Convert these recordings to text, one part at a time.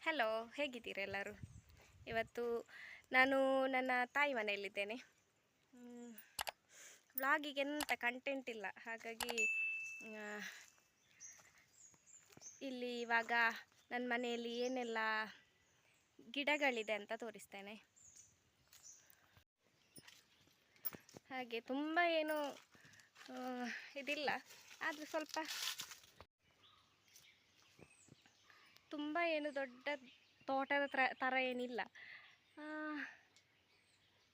Hello, ಹೇಗಿದ್ದೀರಿ ಎಲ್ಲರೂ? ಇವತ್ತು ನಾನು ನನ್ನ ತಾಯಿ ಮನೆಯಲ್ಲಿದ್ದೇನೆ. ವ್ಲಾಗಿಗೆ ಎಂಥ ಕಂಟೆಂಟ್ ಇಲ್ಲ, ಹಾಗಾಗಿ ಇಲ್ಲಿ ಇವಾಗ ನನ್ನ ಮನೆಯಲ್ಲಿ ಏನೆಲ್ಲ ಗಿಡಗಳಿದೆ ಅಂತ ತೋರಿಸ್ತೇನೆ. ಹಾಗೆ ತುಂಬ ಏನು ಇದಿಲ್ಲ, ಆದರೆ ಸ್ವಲ್ಪ ತುಂಬ ಏನು ದೊಡ್ಡ ತೋಟದ ಥರ ಏನಿಲ್ಲ.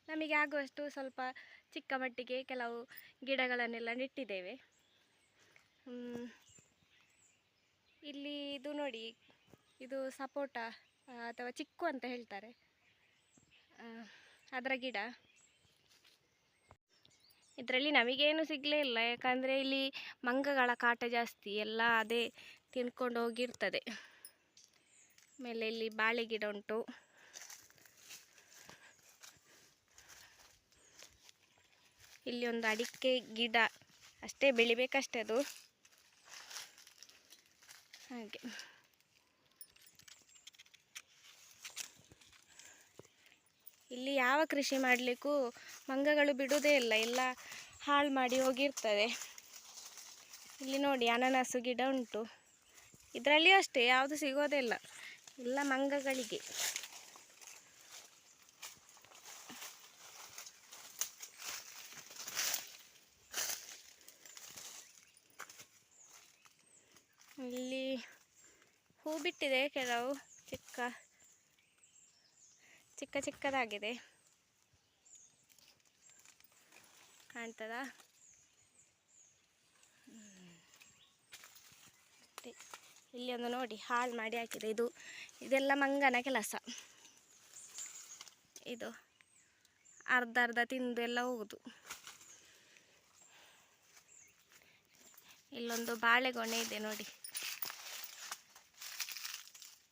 ನಮಗೆ ಆಗುವಷ್ಟು ಸ್ವಲ್ಪ ಚಿಕ್ಕ ಮಟ್ಟಿಗೆ ಕೆಲವು ಗಿಡಗಳನ್ನೆಲ್ಲ ನೆಟ್ಟಿದ್ದೇವೆ. ಇಲ್ಲಿ ಇದು ನೋಡಿ, ಇದು ಸಪೋಟ ಅಥವಾ ಚಿಕ್ಕು ಅಂತ ಹೇಳ್ತಾರೆ, ಅದರ ಗಿಡ. ಇದರಲ್ಲಿ ನಮಗೇನು ಸಿಗಲೇ ಇಲ್ಲ, ಯಾಕಂದರೆ ಇಲ್ಲಿ ಮಂಗಗಳ ಕಾಟ ಜಾಸ್ತಿ, ಎಲ್ಲ ಅದೇ ತಿನ್ಕೊಂಡು ಹೋಗಿರ್ತದೆ. ಆಮೇಲೆ ಇಲ್ಲಿ ಬಾಳೆ ಗಿಡ ಉಂಟು. ಇಲ್ಲಿ ಒಂದು ಅಡಿಕೆ ಗಿಡ ಅಷ್ಟೇ, ಬೆಳಿಬೇಕಷ್ಟೇ ಅದು. ಹಾಗೆ ಇಲ್ಲಿ ಯಾವ ಕೃಷಿ ಮಾಡಲಿಕ್ಕೂ ಮಂಗಗಳು ಬಿಡುವುದೇ ಇಲ್ಲ, ಎಲ್ಲ ಹಾಳು ಮಾಡಿ ಹೋಗಿರ್ತದೆ. ಇಲ್ಲಿ ನೋಡಿ, ಅನಾನಸು ಗಿಡ ಉಂಟು. ಇದರಲ್ಲಿಯೂ ಅಷ್ಟೇ, ಯಾವುದು ಸಿಗೋದೇ ಇಲ್ಲ, ಎಲ್ಲ ಮಂಗಗಳಿಗೆ. ಇಲ್ಲಿ ಹೂ ಬಿಟ್ಟಿದೆ, ಕೆಲವು ಚಿಕ್ಕದಾಗಿದೆ, ಕಾಣ್ತದ? ಇಲ್ಲಿ ಒಂದು ನೋಡಿ, ಹಾಳು ಮಾಡಿ ಹಾಕಿದೆ. ಇದೆಲ್ಲ ಮಂಗನ ಕೆಲಸ. ಇದು ಅರ್ಧ ತಿಂದು ಎಲ್ಲ ಹೋಗುದು. ಇಲ್ಲೊಂದು ಬಾಳೆಗೊನೆ ಇದೆ ನೋಡಿ,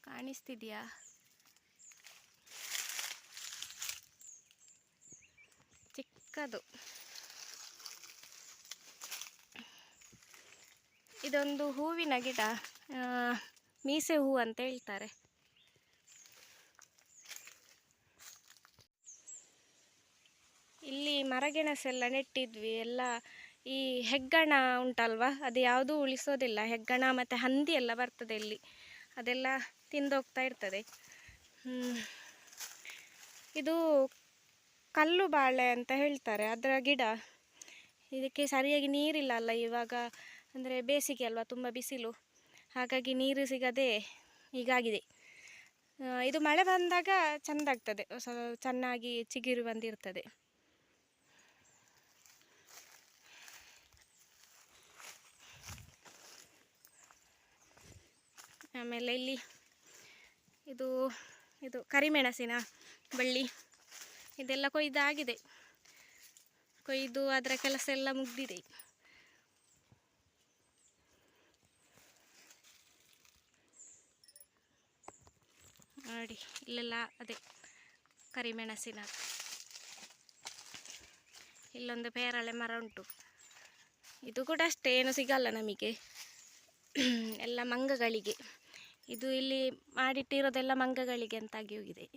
ಕಾಣಿಸ್ತಿದೆಯಾ? ಚಿಕ್ಕದು. ಇದೊಂದು ಹೂವಿನ ಗಿಡ, ಮೀಸೆ ಹೂ ಅಂತ ಹೇಳ್ತಾರೆ. ಇಲ್ಲಿ ಮರಗೆಣಸೆಲ್ಲ ನೆಟ್ಟಿದ್ವಿ ಎಲ್ಲ. ಈ ಹೆಗ್ಗಣ ಉಂಟಲ್ವಾ, ಅದು ಯಾವುದೂ ಉಳಿಸೋದಿಲ್ಲ. ಹೆಗ್ಗಣ ಮತ್ತು ಹಂದಿ ಎಲ್ಲ ಬರ್ತದೆ ಇಲ್ಲಿ, ಅದೆಲ್ಲ ತಿಂದೋಗ್ತಾ ಇರ್ತದೆ. ಇದು ಕಲ್ಲು ಬಾಳೆ ಅಂತ ಹೇಳ್ತಾರೆ, ಅದರ ಗಿಡ. ಇದಕ್ಕೆ ಸರಿಯಾಗಿ ನೀರಿಲ್ಲ ಅಲ್ಲ ಇವಾಗ, ಅಂದರೆ ಬೇಸಿಗೆ ಅಲ್ವಾ, ತುಂಬ ಬಿಸಿಲು, ಹಾಗಾಗಿ ನೀರು ಸಿಗದೆ ಹೀಗಾಗಿದೆ. ಇದು ಮಳೆ ಬಂದಾಗ ಚೆಂದ ಆಗ್ತದೆ, ಚೆನ್ನಾಗಿ ಚಿಗುರು ಬಂದಿರ್ತದೆ. ಆಮೇಲೆ ಇಲ್ಲಿ ಇದು ಕರಿಮೆಣಸಿನ ಬಳ್ಳಿ, ಇದೆಲ್ಲ ಕೊಯ್ದಾಗಿದೆ. ಕೊಯ್ದು ಅದರ ಕೆಲಸ ಎಲ್ಲ ಮುಗ್ದಿದೆ. ನೋಡಿ, ಇಲ್ಲೆಲ್ಲ ಅದೇ ಕರಿಮೆಣಸಿನ. ಇಲ್ಲೊಂದು ಪೇರಳೆ ಮರ ಉಂಟು, ಇದು ಕೂಡ ಅಷ್ಟೇ, ಏನು ಸಿಗಲ್ಲ ನಮಗೆ, ಎಲ್ಲ ಮಂಗಗಳಿಗೆ. ಇದು ಇಲ್ಲಿ ಮಾಡಿಟ್ಟಿರೋದೆಲ್ಲ ಮಂಗಗಳಿಗೆ ಅಂತಾಗಿ ಹೋಗಿದೆ.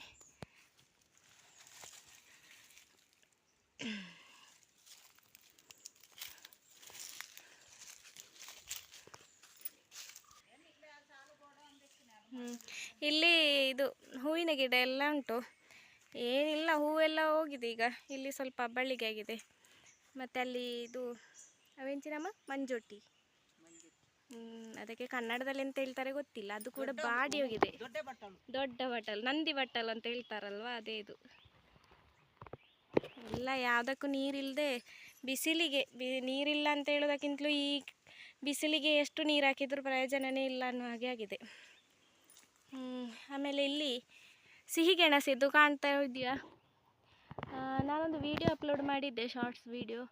ಇಲ್ಲಿ ಇದು ಹೂವಿನ ಗಿಡ ಎಲ್ಲ ಉಂಟು, ಏನಿಲ್ಲ, ಹೂವೆಲ್ಲ ಹೋಗಿದೆ ಈಗ. ಇಲ್ಲಿ ಸ್ವಲ್ಪ ಬಳ್ಳಿಗೆ ಆಗಿದೆ. ಮತ್ತು ಅಲ್ಲಿ ಇದು ಅವೆಂಚಿನಮ್ಮ ಮಂಜೋಟಿ, ಅದಕ್ಕೆ ಕನ್ನಡದಲ್ಲಿ ಎಂತ ಹೇಳ್ತಾರೆ ಗೊತ್ತಿಲ್ಲ, ಅದು ಕೂಡ ಬಾಡಿ ಹೋಗಿದೆ. ದೊಡ್ಡ ಬಟ್ಟಲು, ನಂದಿ ಬಟ್ಟಲು ಅಂತ ಹೇಳ್ತಾರಲ್ವ, ಅದೇ ಇದು. ಎಲ್ಲ ಯಾವುದಕ್ಕೂ ನೀರಿಲ್ಲದೆ, ಬಿಸಿಲಿಗೆ ನೀರಿಲ್ಲ ಅಂತ ಹೇಳೋದಕ್ಕಿಂತಲೂ ಈ ಬಿಸಿಲಿಗೆ ಎಷ್ಟು ನೀರು ಹಾಕಿದ್ರೂ ಪ್ರಯೋಜನವೇ ಇಲ್ಲ ಅನ್ನೋ ಹಾಗೆ ಆಗಿದೆ. ಆಮೇಲೆ ಇಲ್ಲಿ ಸಿಹಿಗೆಣಸಿದ್ದು ಕಾಣ್ತಾ ಇದೆಯಾ? ನಾನೊಂದು ವಿಡಿಯೋ ಅಪ್ಲೋಡ್ ಮಾಡಿದ್ದೆ, ಶಾರ್ಟ್ಸ್ ವಿಡಿಯೋ,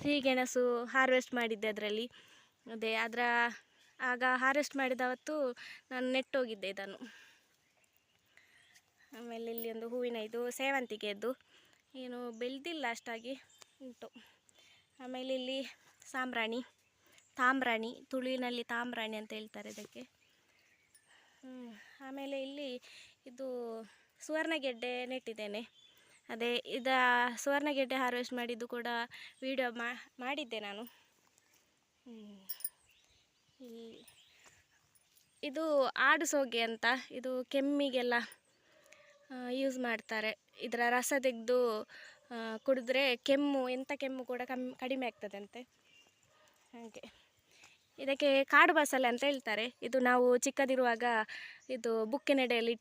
ಸಿಹಿಗೆಣಸು ಹಾರ್ವೆಸ್ಟ್ ಮಾಡಿದ್ದೆ ಅದರಲ್ಲಿ. ಅದೇ ಆಗ ಹಾರ್ವೆಸ್ಟ್ ಮಾಡಿದವತ್ತು ನಾನು ನೆಟ್ಟೋಗಿದ್ದೆ ಇದನ್ನು. ಆಮೇಲೆ ಇಲ್ಲಿ ಒಂದು ಹೂವಿನ ಇದು ಸೇವಂತಿಗೆದ್ದು, ಏನು ಬೆಳೆದಿಲ್ಲ ಅಷ್ಟಾಗಿ ಉಂಟು. ಆಮೇಲೆ ಇಲ್ಲಿ ತಾಮ್ರಾಣಿ, ತುಳುವಿನಲ್ಲಿ ತಾಮ್ರಾಣಿ ಅಂತ ಹೇಳ್ತಾರೆ ಇದಕ್ಕೆ. ಆಮೇಲೆ ಇಲ್ಲಿ ಇದು ಸುವರ್ಣಗೆಡ್ಡೆ ನೆಟ್ಟಿದ್ದೇನೆ. ಅದೇ ಸುವರ್ಣಗೆಡ್ಡೆ ಹಾರ್ವೆಸ್ಟ್ ಮಾಡಿದ್ದು ಕೂಡ ವಿಡಿಯೋ ಮಾಡಿದ್ದೆ ನಾನು. ಇದು ಆಡು ಸೋಗೆ ಅಂತ, ಇದು ಕೆಮ್ಮಿಗೆಲ್ಲ ಯೂಸ್ ಮಾಡ್ತಾರೆ. ಇದರ ರಸ ತೆಗೆದು ಕುಡಿದ್ರೆ ಎಂಥ ಕೆಮ್ಮು ಕೂಡ ಕಡಿಮೆ ಆಗ್ತದಂತೆ. ಹಾಗೆ ಇದಕ್ಕೆ ಕಾಡು ಬಸಳೆ ಅಂತ ಹೇಳ್ತಾರೆ. ಇದು ನಾವು ಚಿಕ್ಕದಿರುವಾಗ ಇದು ಬುಕ್ಕಿನೆಡೆಯಲ್ಲಿ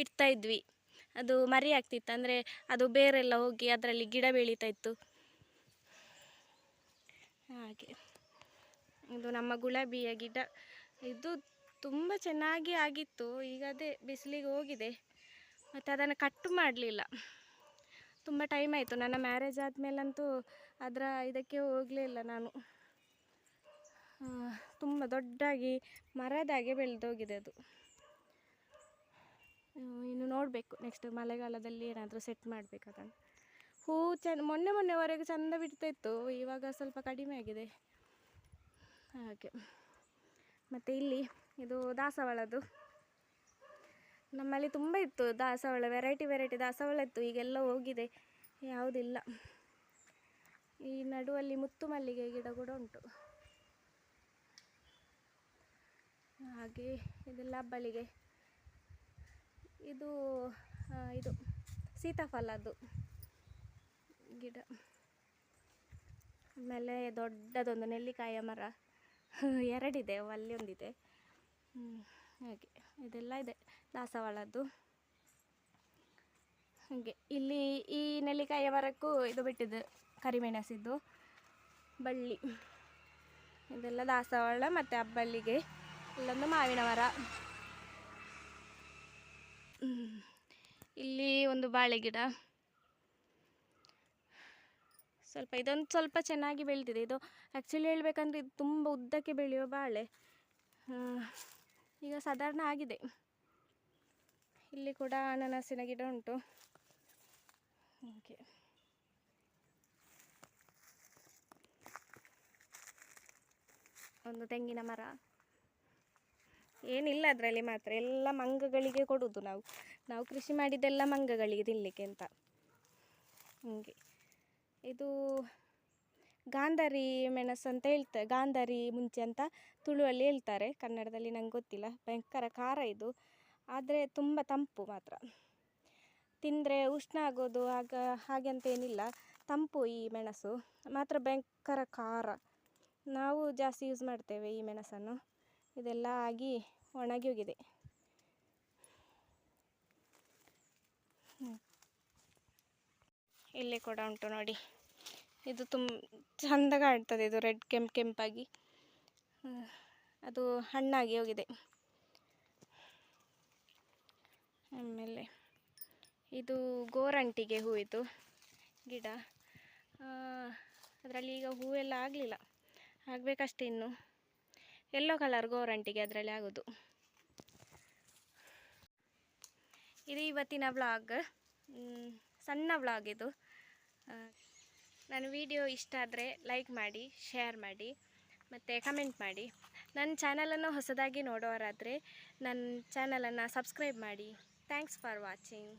ಇಡ್ತಾ ಇದ್ವಿ. ಅದು ಮರಿ ಆಗ್ತಿತ್ತು, ಅಂದರೆ ಅದು ಬೇರೆಲ್ಲ ಹೋಗಿ ಅದರಲ್ಲಿ ಗಿಡ ಬೆಳೀತಾ ಇತ್ತು. ಹಾಗೆ ಇದು ನಮ್ಮ ಗುಲಾಬಿಯ ಗಿಡ. ಇದು ತುಂಬ ಚೆನ್ನಾಗಿ ಆಗಿತ್ತು. ಈಗ ಅದೇ ಬಿಸಿಲಿಗೆ ಹೋಗಿದೆ, ಮತ್ತು ಅದನ್ನು ಕಟ್ಟು ಮಾಡಲಿಲ್ಲ. ತುಂಬ ಟೈಮ್ ಆಯಿತು. ನನ್ನ ಮ್ಯಾರೇಜ್ ಆದಮೇಲಂತೂ ಇದಕ್ಕೆ ಹೋಗಲೇ ಇಲ್ಲ ನಾನು. ತುಂಬ ದೊಡ್ಡಾಗಿ ಮರದಾಗೆ ಬೆಳೆದೋಗಿದೆ ಅದು. ಇನ್ನು ನೋಡಬೇಕು ನೆಕ್ಸ್ಟ್ ಮಳೆಗಾಲದಲ್ಲಿ ಏನಾದರೂ ಸೆಟ್ ಮಾಡಬೇಕು ಅದನ್ನು. ಹೂ ಮೊನ್ನೆವರೆಗೆ ಚೆಂದ ಬಿಡ್ತಾಯಿತ್ತು, ಇವಾಗ ಸ್ವಲ್ಪ ಕಡಿಮೆ ಆಗಿದೆ. ಹಾಗೆ ಮತ್ತು ಇಲ್ಲಿ ಇದು ದಾಸವಾಳದ್ದು. ನಮ್ಮಲ್ಲಿ ತುಂಬ ಇತ್ತು ದಾಸವಾಳ, ವೆರೈಟಿ ದಾಸವಾಳ ಇತ್ತು. ಈಗೆಲ್ಲ ಹೋಗಿದೆ, ಯಾವುದಿಲ್ಲ. ಈ ನಡುವಲ್ಲಿ ಮುತ್ತು ಮಲ್ಲಿಗೆ ಗಿಡ ಕೂಡ ಉಂಟು. ಹಾಗೆ ಇದೆಲ್ಲ ಹಬ್ಬಲಿಗೆ. ಇದು ಸೀತಾಫಲದ್ದು ಗಿಡ. ಆಮೇಲೆ ದೊಡ್ಡದೊಂದು ನೆಲ್ಲಿಕಾಯಿಯ ಮರ ಎರಡಿದೆ, ಅಲ್ಲಿ ಒಂದಿದೆ. ಹಾಗೆ ಇದೆಲ್ಲ ಇದೆ ದಾಸವಾಳದ್ದು. ಹಾಗೆ ಇಲ್ಲಿ ಈ ನೆಲ್ಲಿಕಾಯಿಯ ಮರಕ್ಕೂ ಇದು ಬಿಟ್ಟಿದ್ದು ಕರಿಮೆಣಸಿದ್ದು ಬಳ್ಳಿ. ಇದೆಲ್ಲ ದಾಸವಾಳ ಮತ್ತು ಹಬ್ಬಲ್ಲಿಗೆ. ಇಲ್ಲೊಂದು ಮಾವಿನ ಮರ. ಇಲ್ಲಿ ಒಂದು ಬಾಳೆ ಗಿಡ. ಇದೊಂದು ಸ್ವಲ್ಪ ಚೆನ್ನಾಗಿ ಬೆಳೆದಿದೆ. ಇದು ಆ್ಯಕ್ಚುಲಿ ಹೇಳ್ಬೇಕಂದ್ರೆ ಇದು ತುಂಬ ಉದ್ದಕ್ಕೆ ಬೆಳೆಯುವ ಬಾಳೆ. ಈಗ ಸಾಧಾರಣ ಆಗಿದೆ. ಇಲ್ಲಿ ಕೂಡ ಅನಾನಸಿನ ಗಿಡ ಉಂಟು. ಓಕೆ, ಒಂದು ತೆಂಗಿನ ಮರ. ಏನಿಲ್ಲ ಅದರಲ್ಲಿ, ಮಾತ್ರ ಎಲ್ಲ ಮಂಗಗಳಿಗೆ ಕೊಡೋದು ನಾವು ಕೃಷಿ ಮಾಡಿದ್ದೆಲ್ಲ ಮಂಗಗಳಿಗೆ ತಿನ್ನಲಿಕ್ಕೆ ಅಂತ. ಹೀಗೆ ಇದು ಗಾಂಧಾರಿ ಮೆಣಸು ಅಂತ ಹೇಳ್ತಾರೆ, ಗಾಂಧಾರಿ ಮುಂಚೆ ಅಂತ ತುಳುವಲ್ಲಿ ಹೇಳ್ತಾರೆ. ಕನ್ನಡದಲ್ಲಿ ನಂಗೆ ಗೊತ್ತಿಲ್ಲ. ಭಯಂಕರ ಖಾರ ಇದು, ಆದರೆ ತುಂಬ ತಂಪು ಮಾತ್ರ. ತಿಂದರೆ ಉಷ್ಣ ಆಗೋದು ಹಾಗೆ ಅಂತ ಏನಿಲ್ಲ, ತಂಪು ಈ ಮೆಣಸು ಮಾತ್ರ. ಭಯಂಕರ ಖಾರ. ನಾವು ಜಾಸ್ತಿ ಯೂಸ್ ಮಾಡ್ತೇವೆ ಈ ಮೆಣಸನ್ನು. ಇದೆಲ್ಲ ಆಗಿ ಒಣಗಿ ಹೋಗಿದೆ. ಇಲ್ಲಿ ಕೂಡ ಉಂಟು ನೋಡಿ. ಇದು ತುಂಬ ಚೆಂದ ಕಾಣ್ತದೆ. ಇದು ರೆಡ್ ಕೆಂಪಾಗಿ ಅದು ಹಣ್ಣಾಗಿ ಹೋಗಿದೆ. ಆಮೇಲೆ ಇದು ಗೋರಂಟಿಗೆ ಹೂವಿದು ಗಿಡ. ಅದರಲ್ಲಿ ಈಗ ಹೂವೆಲ್ಲ ಆಗಲಿಲ್ಲ, ಆಗಬೇಕಷ್ಟೇ ಇನ್ನು. ಯೆಲ್ಲೋ ಕಲರ್ ಗೋರಂಟಿಗೆ ಅದರಲ್ಲಿ ಆಗೋದು. ಇದು ಇವತ್ತಿನ ವ್ಲಾಗ್, ಸಣ್ಣ ವ್ಲಾಗ್ ಇದು. ನನ್ನ ವಿಡಿಯೋ ಇಷ್ಟ ಆದರೆ ಲೈಕ್ ಮಾಡಿ, ಶೇರ್ ಮಾಡಿ ಮತ್ತು ಕಮೆಂಟ್ ಮಾಡಿ. ನನ್ನ ಚಾನಲನ್ನು ಹೊಸದಾಗಿ ನೋಡೋರಾದರೆ ನನ್ನ ಚಾನಲನ್ನು ಸಬ್ಸ್ಕ್ರೈಬ್ ಮಾಡಿ. Thanks for watching.